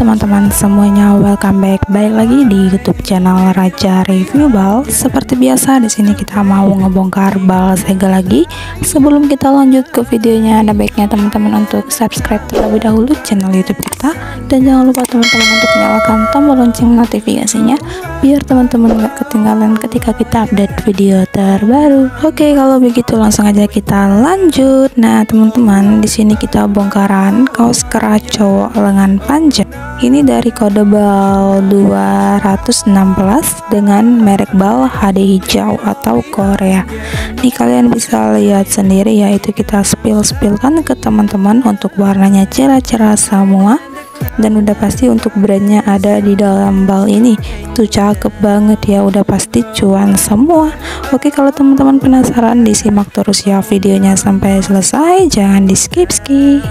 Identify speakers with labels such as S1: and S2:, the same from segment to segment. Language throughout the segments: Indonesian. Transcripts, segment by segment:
S1: teman-teman semuanya, welcome back. Balik lagi di YouTube channel Raja Review Bal. Seperti biasa di sini kita mau ngebongkar bal segel lagi. Sebelum kita lanjut ke videonya, ada baiknya teman-teman untuk subscribe terlebih dahulu channel YouTube kita, dan jangan lupa teman-teman untuk nyalakan tombol lonceng notifikasinya biar teman-teman gak ketinggalan ketika kita update video terbaru. Oke, kalau begitu langsung aja kita lanjut. Nah, teman-teman, di sini kita bongkaran kaos kera cowok lengan panjang. Ini dari kode bal 216 dengan merek bal HD hijau atau Korea. Nih kalian bisa lihat sendiri ya, itu kita spill-spillkan ke teman-teman untuk warnanya cerah-cerah semua. Dan udah pasti untuk brandnya ada di dalam bal ini. Tuh cakep banget ya, udah pasti cuan semua. Oke, kalau teman-teman penasaran, disimak terus ya videonya sampai selesai, jangan di skip-skip.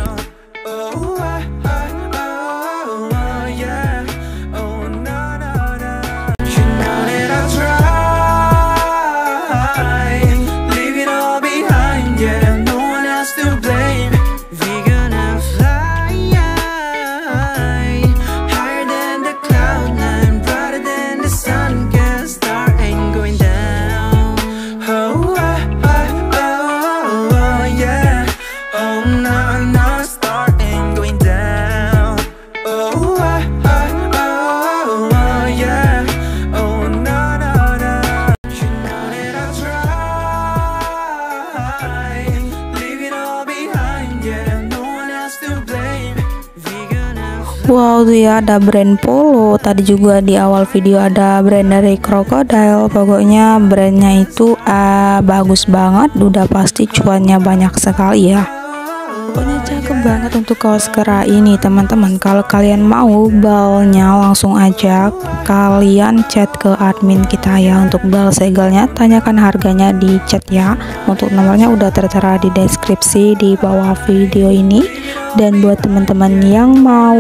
S1: Wow, tuh ya ada brand Polo. Tadi juga di awal video ada brand dari Crocodile. Pokoknya brandnya itu bagus banget, udah pasti cuannya banyak sekali ya. Pokoknya cakep banget untuk kaos kera ini teman-teman. Kalau kalian mau balnya, langsung aja kalian chat ke admin kita ya untuk bal segelnya. Tanyakan harganya di chat ya. Untuk nomornya udah tertera di deskripsi di bawah video ini. Dan buat teman-teman yang mau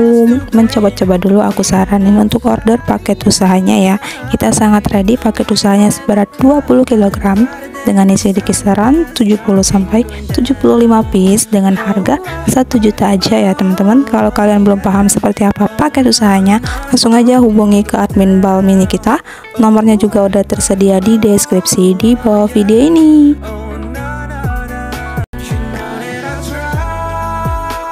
S1: mencoba-coba dulu, aku saranin untuk order paket usahanya ya. Kita sangat ready, paket usahanya seberat 20 kg dengan isi di kisaran 70-75 piece dengan harga 1 juta aja ya teman-teman. Kalau kalian belum paham seperti apa paket usahanya, langsung aja hubungi ke admin bal mini kita. Nomornya juga udah tersedia di deskripsi di bawah video ini.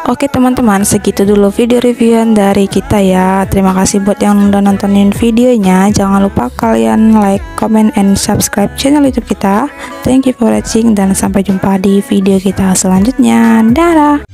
S1: Oke teman-teman, segitu dulu video reviewan dari kita ya. Terima kasih buat yang udah nontonin videonya. Jangan lupa kalian like, comment, and subscribe channel YouTube kita. Thank you for watching dan sampai jumpa di video kita selanjutnya. Dadah.